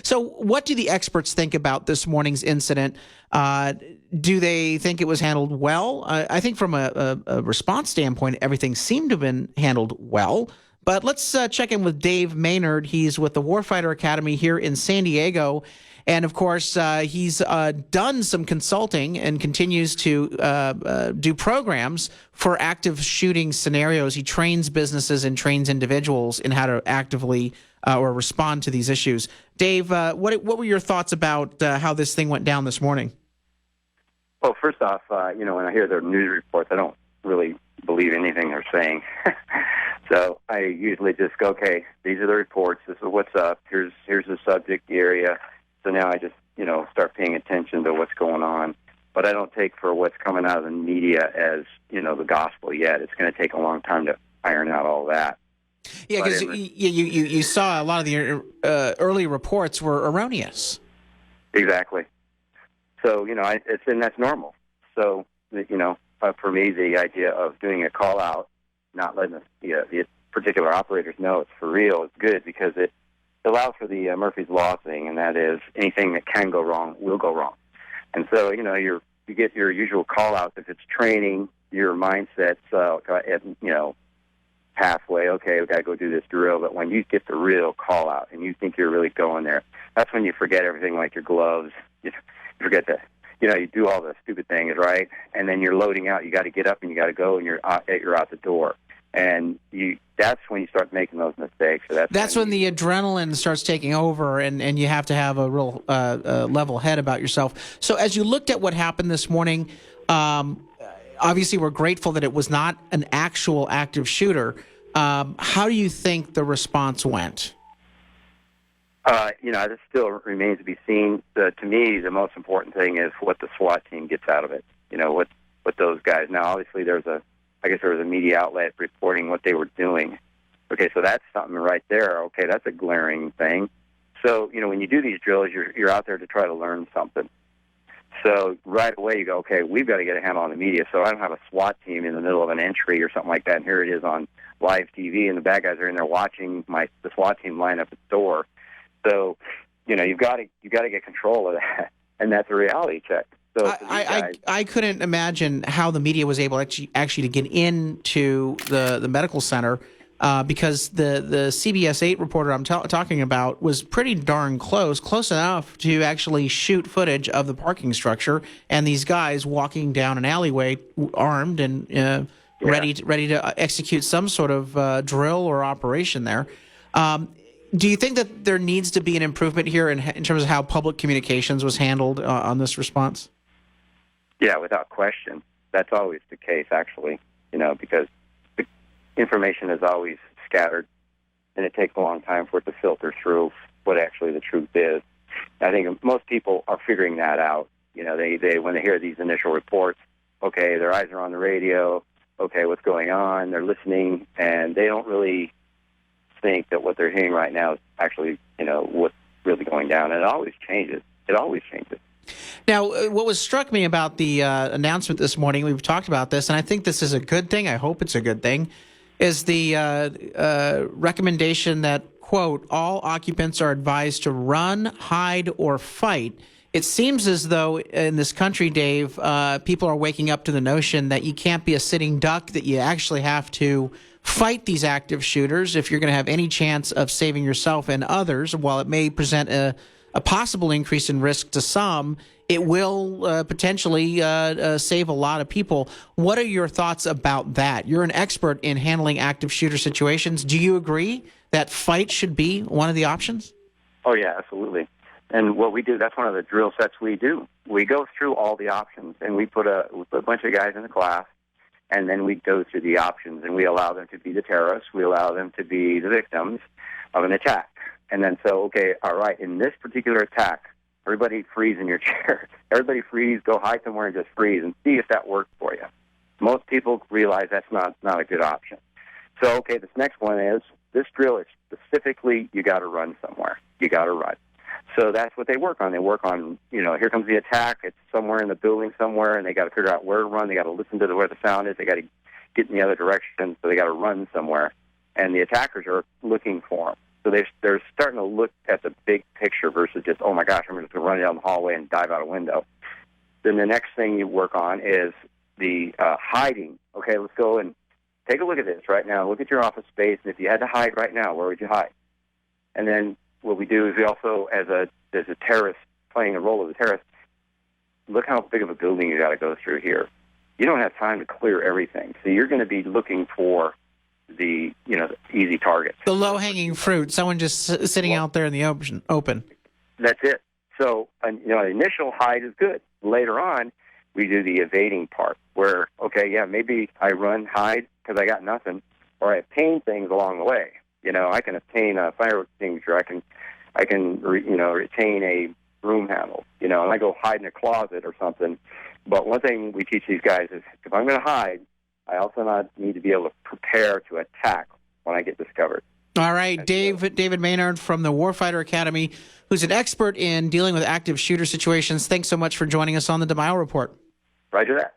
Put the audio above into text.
So what do the experts think about this morning's incident? Do they think it was handled well? I think from a response standpoint, everything seemed to have been handled well. But let's check in with Dave Maynard. He's with the Warfighter Academy here in San Diego. And, of course, he's done some consulting and continues to do programs for active shooting scenarios. He trains businesses and trains individuals in how to actively or respond to these issues. Dave, what were your thoughts about how this thing went down this morning? Well, first off, when I hear their news reports, I don't really believe anything they're saying. So I usually just go, okay, these are the reports. This is what's up. Here's the subject area. So now I just, start paying attention to what's going on. But I don't take for what's coming out of the media as, the gospel yet. It's going to take a long time to iron out all that. Yeah, because you saw a lot of the early reports were erroneous. Exactly. So, and that's normal. So, for me, the idea of doing a call-out, not letting the particular operators know it's for real is good because it allows for the Murphy's Law thing, and that is anything that can go wrong will go wrong. And so, you get your usual call-outs. If it's training, your mindset's, halfway, okay, we've got to go do this drill. But when you get the real call-out and you think you're really going there, that's when you forget everything like your gloves. You forget that, you do all the stupid things, right? And then you're loading out. You got to get up and you got to go, and you're out the door. And that's when you start making those mistakes. So that's when the adrenaline starts taking over, and you have to have a real level head about yourself. So as you looked at what happened this morning, obviously we're grateful that it was not an actual active shooter. How do you think the response went? This still remains to be seen. To me, the most important thing is what the SWAT team gets out of it. What those guys. Now, obviously, there was a media outlet reporting what they were doing. Okay, so that's something right there. Okay, that's a glaring thing. So, when you do these drills, you're out there to try to learn something. So right away you go, okay, we've got to get a handle on the media. So I don't have a SWAT team in the middle of an entry or something like that, and here it is on live TV, and the bad guys are in there watching the SWAT team line up at the door. So, you've got to get control of that, and that's a reality check. So I couldn't imagine how the media was able actually to get into the medical center because the CBS 8 reporter I'm talking about was pretty darn close enough to actually shoot footage of the parking structure and these guys walking down an alleyway armed and ready to execute some sort of drill or operation there. Do you think that there needs to be an improvement here in terms of how public communications was handled on this response? Yeah, without question. That's always the case, actually, because the information is always scattered, and it takes a long time for it to filter through what actually the truth is. I think most people are figuring that out. They when they hear these initial reports, okay, their eyes are on the radio, okay, what's going on, they're listening, and they don't really think that what they're hearing right now is actually, what's really going down. And it always changes. Now, what struck me about the announcement this morning, we've talked about this, and I think this is a good thing, I hope it's a good thing, is the recommendation that, quote, all occupants are advised to run, hide, or fight. It seems as though in this country, Dave, people are waking up to the notion that you can't be a sitting duck, that you actually have to fight these active shooters if you're going to have any chance of saving yourself and others. While it may present a possible increase in risk to some, it will potentially save a lot of people. What are your thoughts about that? You're an expert in handling active shooter situations. Do you agree that fight should be one of the options? Oh, yeah, absolutely. And what we do, that's one of the drill sets we do. We go through all the options, and we put a bunch of guys in the class, and then we go through the options, and we allow them to be the terrorists. We allow them to be the victims of an attack. And then okay, all right, in this particular attack, everybody freeze in your chair. Everybody freeze, go hide somewhere and just freeze and see if that works for you. Most people realize that's not a good option. So, okay, this next one is, this drill is specifically, you got to run somewhere. You got to run. So that's what they work on. They work on, here comes the attack. It's somewhere in the building somewhere, and they got to figure out where to run. They got to listen to where the sound is. They got to get in the other direction, so they got to run somewhere. And the attackers are looking for them. So they're starting to look at the big picture versus just, oh my gosh, I'm just going to run down the hallway and dive out a window. Then the next thing you work on is the hiding. Okay, let's go and take a look at this right now. Look at your office space, and if you had to hide right now, where would you hide? And then what we do is we also, as a terrorist, playing the role of the terrorist, look how big of a building you got to go through here. You don't have time to clear everything, so you're going to be looking for the easy targets. The low-hanging fruit, someone just sitting out there in the open. That's it. So, an initial hide is good. Later on, we do the evading part where, okay, yeah, maybe I run, hide because I got nothing, or I obtain things along the way. I can obtain a fire extinguisher. I can retain a broom handle. And I go hide in a closet or something. But one thing we teach these guys is if I'm going to hide, I also need to be able to prepare to attack when I get discovered. All right, David Maynard from the Warfighter Academy, who's an expert in dealing with active shooter situations. Thanks so much for joining us on the DeMaio Report. Roger that.